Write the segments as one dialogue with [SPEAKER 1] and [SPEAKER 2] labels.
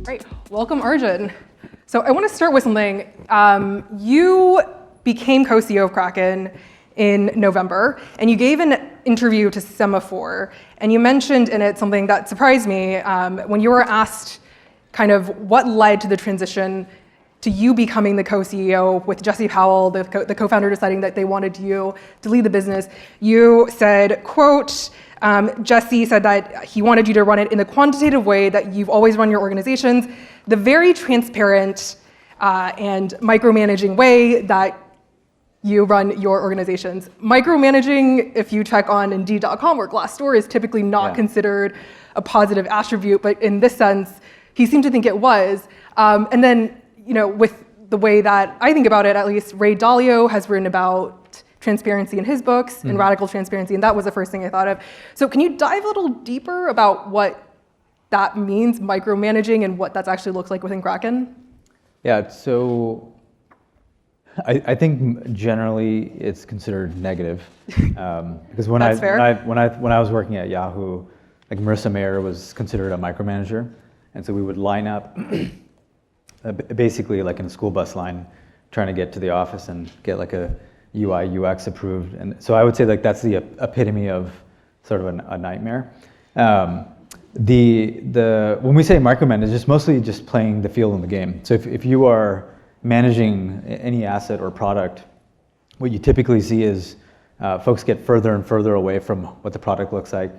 [SPEAKER 1] Great. Welcome, Arjun. So I want to start with something. You became co-CEO of Kraken in November, and you gave an interview to Semaphore, and you mentioned in it something that surprised me when you were asked kind of what led to the transition to you becoming the co-CEO with Jesse Powell, the co-founder, deciding that they wanted you to lead the business. You said, quote, Jesse said that he wanted you to run it in the quantitative way that you've always run your organizations, the very transparent and micromanaging way that you run your organizations. Micromanaging, if you check on Indeed.com or Glassdoor, is typically not considered a positive attribute, but in this sense, he seemed to think it was. And then, with the way that I think about it, at least Ray Dalio has written about transparency in his books and radical transparency, and that was the first thing I thought of. So can you dive a little deeper about what that means, micromanaging, and what that actually looks like within Kraken?
[SPEAKER 2] Yeah, so I think generally it's considered negative because when I was working at Yahoo, like Marissa Mayer was considered a micromanager, and so we would line up basically like in a school bus line, trying to get to the office and get like a UI UX approved, and so I would say like that's the epitome of sort of a nightmare. When we say micromanage, it's just mostly just playing the field in the game. So if you are managing any asset or product, what you typically see is folks get further and further away from what the product looks like,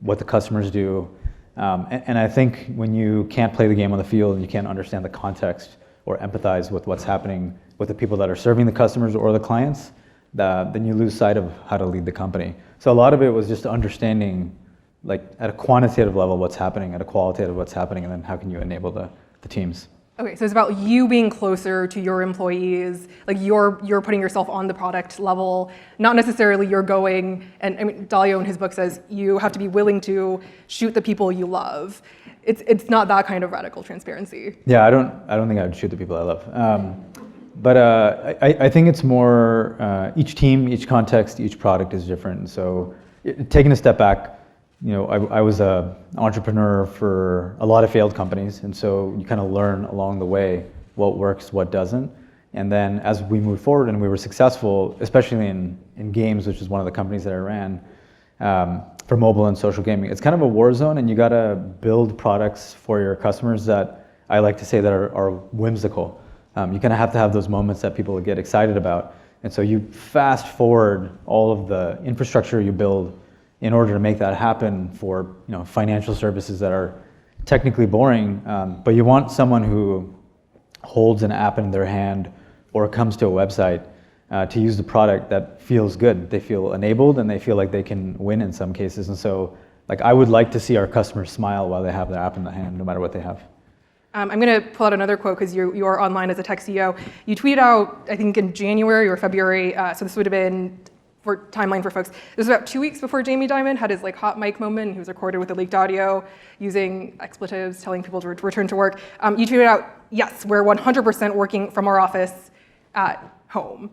[SPEAKER 2] what the customers do. And I think when you can't play the game on the field and you can't understand the context or empathize with what's happening with the people that are serving the customers or the clients, then you lose sight of how to lead the company. So a lot of it was just understanding, like at a quantitative level, what's happening, at a qualitative what's happening, and then how can you enable the teams.
[SPEAKER 1] Okay, so it's about you being closer to your employees, like you're putting yourself on the product level, not necessarily you're going, and I mean, Dalio in his book says you have to be willing to shoot the people you love. It's not that kind of radical transparency.
[SPEAKER 2] Yeah, I don't think I would shoot the people I love. But I think it's more, each team, each context, each product is different. And so taking a step back, I was an entrepreneur for a lot of failed companies, and so you kind of learn along the way what works, what doesn't. And then as we moved forward and we were successful, especially in games, which is one of the companies that I ran, for mobile and social gaming, it's kind of a war zone, and you got to build products for your customers that I like to say that are whimsical. You kind of have to have those moments that people get excited about. And so you fast forward all of the infrastructure you build in order to make that happen for financial services that are technically boring, but you want someone who holds an app in their hand or comes to a website to use the product that feels good. They feel enabled and they feel like they can win in some cases. And so I would like to see our customers smile while they have their app in the hand, no matter what they have.
[SPEAKER 1] I'm going to pull out another quote because you are online as a tech CEO. You tweeted out, I think in January or February, so this would have been, for timeline for folks, this was about 2 weeks before Jamie Dimon had his hot mic moment. He was recorded with the leaked audio using expletives, telling people to return to work. You tweeted out, yes, we're 100% working from our office at home.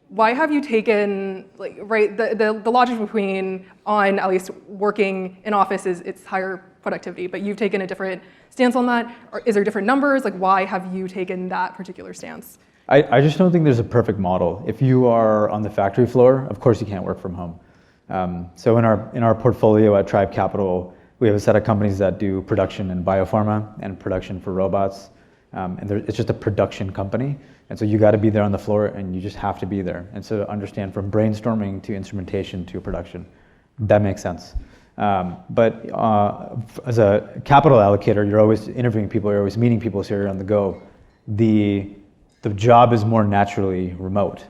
[SPEAKER 1] Why have you taken, the logic between on at least working in office is it's higher productivity, but you've taken a different stance on that? Or is there different numbers? Why have you taken that particular stance?
[SPEAKER 2] I just don't think there's a perfect model. If you are on the factory floor, of course you can't work from home. So in our portfolio at Tribe Capital, we have a set of companies that do production in biopharma and production for robots. And it's just a production company. And so you got to be there on the floor, and you just have to be there. And so understand from brainstorming to instrumentation to production. That makes sense. But as a capital allocator, you're always interviewing people, you're always meeting people, so you're on the go. The job is more naturally remote.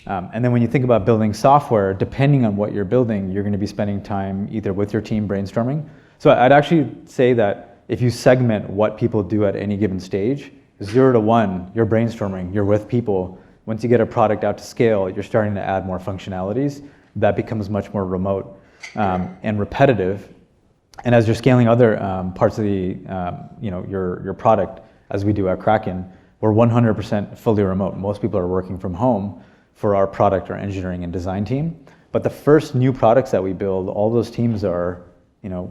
[SPEAKER 2] And then when you think about building software, depending on what you're building, you're going to be spending time either with your team brainstorming. So I'd actually say that if you segment what people do at any given stage, 0 to 1, you're brainstorming, you're with people. Once you get a product out to scale, you're starting to add more functionalities. That becomes much more remote and repetitive. And as you're scaling other parts of the your product, as we do at Kraken, we're 100% fully remote. Most people are working from home for our product, our engineering and design team. But the first new products that we build, all those teams are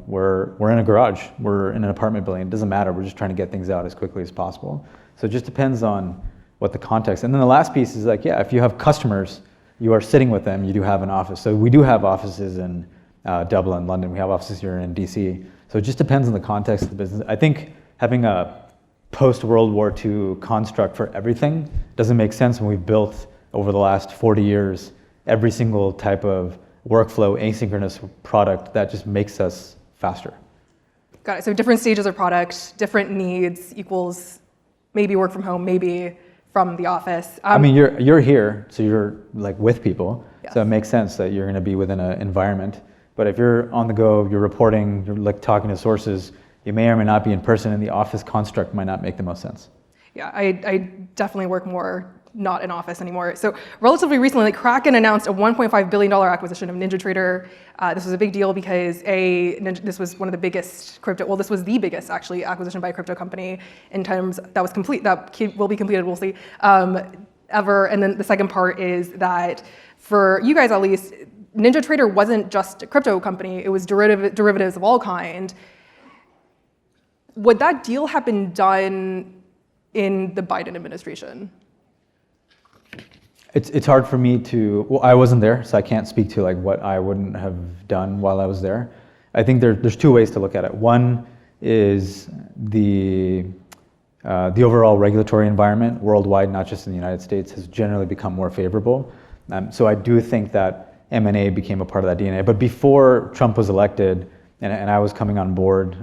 [SPEAKER 2] we're in a garage, we're in an apartment building. It doesn't matter. We're just trying to get things out as quickly as possible. So it just depends on what the context. And then the last piece is like, if you have customers, you are sitting with them. You do have an office. So we do have offices in Dublin, London. We have offices here in DC. So it just depends on the context of the business. I think having a post-World War II construct for everything doesn't make sense when we've built over the last 40 years every single type of workflow asynchronous product that just makes us faster.
[SPEAKER 1] Got it. So different stages of product, different needs equals maybe work from home, maybe from the office.
[SPEAKER 2] I mean, you're here, so you're like with people.
[SPEAKER 1] Yes.
[SPEAKER 2] So it makes sense that you're going to be within an environment. But if you're on the go, you're reporting, you're like talking to sources, you may or may not be in person, and the office construct might not make the most sense.
[SPEAKER 1] Yeah, I definitely work more not in office anymore. So relatively recently, Kraken announced a $1.5 billion acquisition of NinjaTrader. This was a big deal because this was one of the biggest this was the biggest actually acquisition by a crypto company in terms that was complete, that will be completed, we'll see, ever. And then the second part is that for you guys at least, NinjaTrader wasn't just a crypto company, it was derivatives of all kind. Would that deal have been done in the Biden administration?
[SPEAKER 2] It's hard for me to, I wasn't there, so I can't speak to like what I wouldn't have done while I was there. I think there's two ways to look at it. One is the overall regulatory environment worldwide, not just in the United States, has generally become more favorable. So I do think that M&A became a part of that DNA. But before Trump was elected, and I was coming on board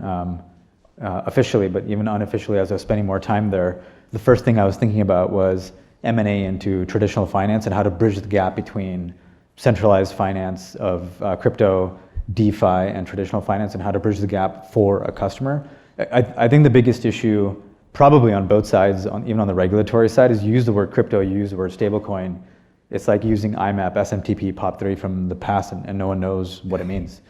[SPEAKER 2] officially, but even unofficially as I was spending more time there, the first thing I was thinking about was M&A into traditional finance and how to bridge the gap between centralized finance of crypto, DeFi, and traditional finance, and how to bridge the gap for a customer. I think the biggest issue, probably on both sides, even on the regulatory side, is you use the word crypto, you use the word stablecoin. It's like using IMAP, SMTP, POP3 from the past, and no one knows what it means.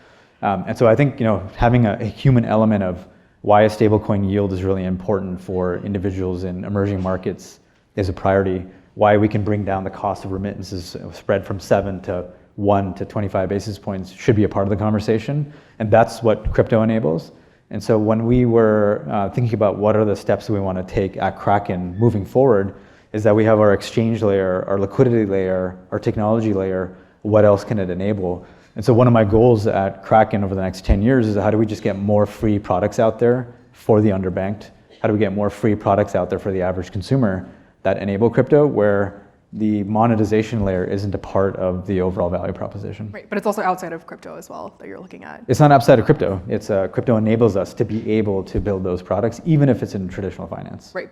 [SPEAKER 2] And so I think having a human element of why a stablecoin yield is really important for individuals in emerging markets is a priority. Why we can bring down the cost of remittances spread from 7 to 1 to 25 basis points should be a part of the conversation. And that's what crypto enables. And so when we were thinking about what are the steps we want to take at Kraken moving forward, is that we have our exchange layer, our liquidity layer, our technology layer. What else can it enable? And so one of my goals at Kraken over the next 10 years is how do we just get more free products out there for the underbanked? How do we get more free products out there for the average consumer that enable crypto, where the monetization layer isn't a part of the overall value proposition?
[SPEAKER 1] Right, but it's also outside of crypto as well that you're looking at.
[SPEAKER 2] It's not outside of crypto. It's crypto enables us to be able to build those products, even if it's in traditional finance.
[SPEAKER 1] Right.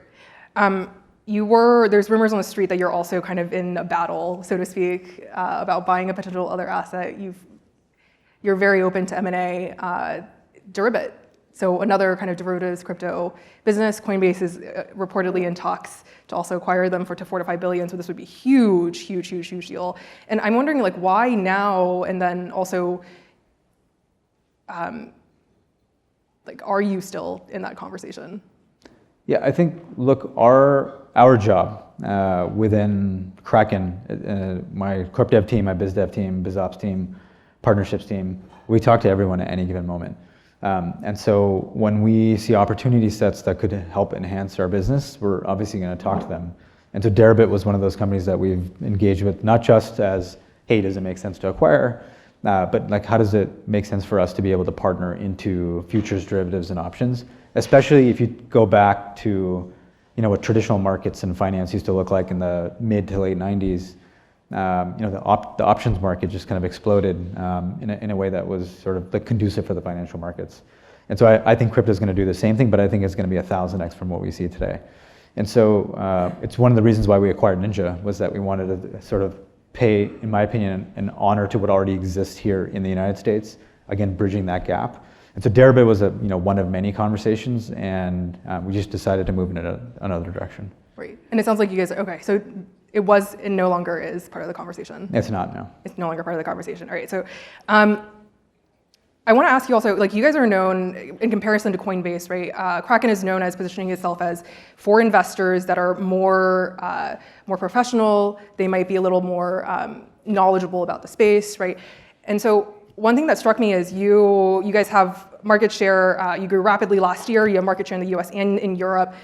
[SPEAKER 1] There's rumors on the street that you're also kind of in a battle, so to speak, about buying a potential other asset. You're very open to M&A, Deribit. So another kind of derivatives crypto business. Coinbase is reportedly in talks to also acquire them to $4 to $5 billion. So this would be huge deal. And I'm wondering like why now? And then also, are you still in that conversation?
[SPEAKER 2] Yeah, I think look, our job within Kraken, my corp dev team, my biz dev team, biz ops team, partnerships team, we talk to everyone at any given moment. And so when we see opportunity sets that could help enhance our business, we're obviously going to talk to them. And so Deribit was one of those companies that we've engaged with, not just as, hey, does it make sense to acquire, but like how does it make sense for us to be able to partner into futures, derivatives, and options, especially if you go back to what traditional markets and finance used to look like in the mid to late 90s. The options market just kind of exploded in a way that was sort of conducive for the financial markets. And so I think crypto is going to do the same thing, but I think it's going to be 1,000x from what we see today. And so it's one of the reasons why we acquired Ninja, was that we wanted to sort of pay, in my opinion, an honor to what already exists here in the United States, again, bridging that gap. And so Deribit was one of many conversations, and we just decided to move in another direction.
[SPEAKER 1] Right. And it sounds like you guys, okay, so it was and no longer is part of the conversation.
[SPEAKER 2] It's not, no.
[SPEAKER 1] It's no longer part of the conversation. All right, so I want to ask you also, like you guys are known, in comparison to Coinbase, right? Kraken is known as positioning itself as for investors that are more professional, they might be a little more knowledgeable about the space, right? And so one thing that struck me is you guys have market share. You grew rapidly last year. You have market share in the US and in Europe.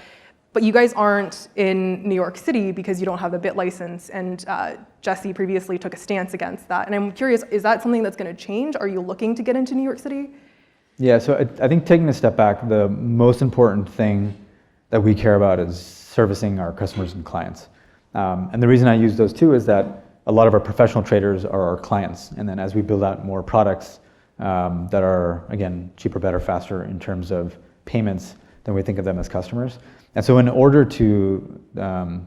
[SPEAKER 1] But you guys aren't in New York City because you don't have the BIT license. And Jesse previously took a stance against that. And I'm curious, is that something that's going to change? Are you looking to get into New York City?
[SPEAKER 2] Yeah, so I think taking a step back, the most important thing that we care about is servicing our customers and clients. And the reason I use those two is that a lot of our professional traders are our clients. And then as we build out more products that are, again, cheaper, better, faster in terms of payments, then we think of them as customers. And so in order to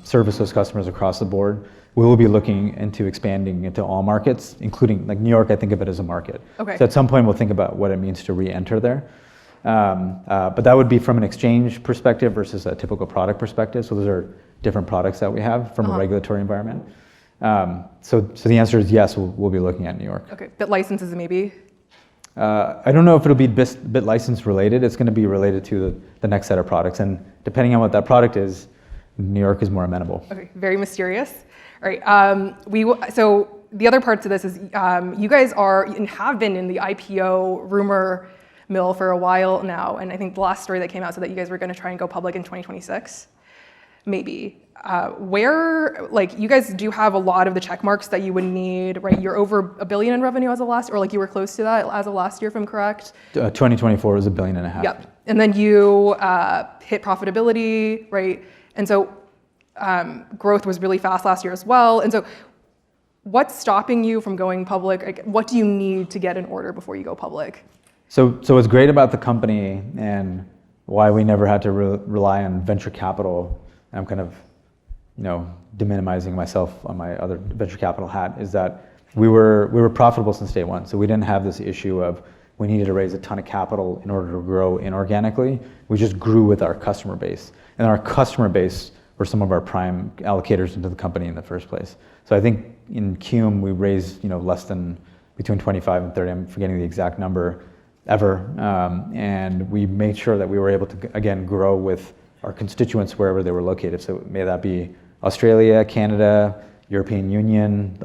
[SPEAKER 2] service those customers across the board, we will be looking into expanding into all markets, including like New York. I think of it as a market.
[SPEAKER 1] Okay.
[SPEAKER 2] So at some point we'll think about what it means to re-enter there. But that would be from an exchange perspective versus a typical product perspective. So those are different products that we have from a regulatory environment. So the answer is yes, we'll be looking at New York.
[SPEAKER 1] Okay, BIT licenses maybe?
[SPEAKER 2] I don't know if it'll be BIT license related. It's going to be related to the next set of products. And depending on what that product is, New York is more amenable.
[SPEAKER 1] Okay, very mysterious. All right, so the other part to this is you guys are and have been in the IPO rumor mill for a while now. And I think the last story that came out said that you guys were going to try and go public in 2026, maybe. You guys do have a lot of the check marks that you would need, right? You're over $1 billion in revenue as of last, or like you were close to that as of last year, if I'm correct.
[SPEAKER 2] 2024 was $1.5 billion.
[SPEAKER 1] Yep. And then you hit profitability, right? And so growth was really fast last year as well. And so what's stopping you from going public? Like, what do you need to get in order before you go public?
[SPEAKER 2] So what's great about the company and why we never had to rely on venture capital, and I'm kind of deminimizing myself on my other venture capital hat, is that we were profitable since day one. So we didn't have this issue of we needed to raise a ton of capital in order to grow inorganically. We just grew with our customer base. And our customer base were some of our prime allocators into the company in the first place. So I think in Cume, we raised less than between 25 and 30, I'm forgetting the exact number, ever. And we made sure that we were able to, again, grow with our constituents wherever they were located. So may that be Australia, Canada, European Union,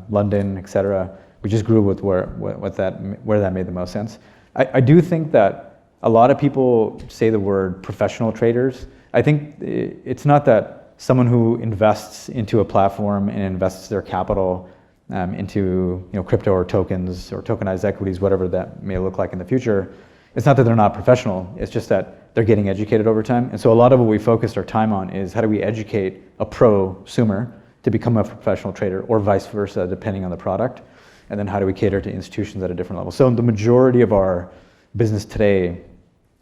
[SPEAKER 2] London, et cetera. We just grew with where that made the most sense. I do think that a lot of people say the word professional traders. I think it's not that someone who invests into a platform and invests their capital into crypto or tokens or tokenized equities, whatever that may look like in the future. It's not that they're not professional. It's just that they're getting educated over time. And so a lot of what we focused our time on is how do we educate a prosumer to become a professional trader, or vice versa, depending on the product. And then how do we cater to institutions at a different level? So the majority of our business today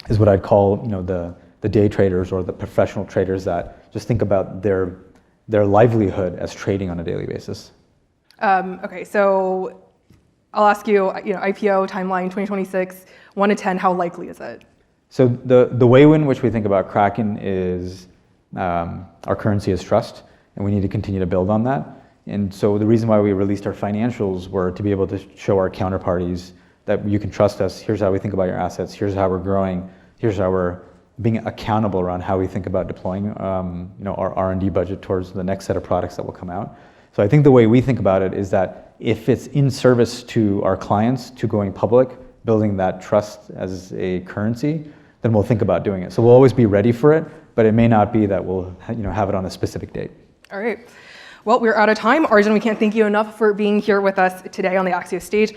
[SPEAKER 2] is what I'd call the day traders or the professional traders that just think about their livelihood as trading on a daily basis.
[SPEAKER 1] Okay, so I'll ask you, IPO timeline 2026, 1 to 10, how likely is it?
[SPEAKER 2] So the way in which we think about Kraken is our currency is trust, and we need to continue to build on that. And so the reason why we released our financials were to be able to show our counterparties that you can trust us. Here's how we think about your assets. Here's how we're growing. Here's how we're being accountable around how we think about deploying our R&D budget towards the next set of products that will come out. So I think the way we think about it is that if it's in service to our clients to going public, building that trust as a currency, then we'll think about doing it. So we'll always be ready for it, but it may not be that we'll have it on a specific date.
[SPEAKER 1] All right. Well, we're out of time. Arjun, we can't thank you enough for being here with us today on the Axios stage.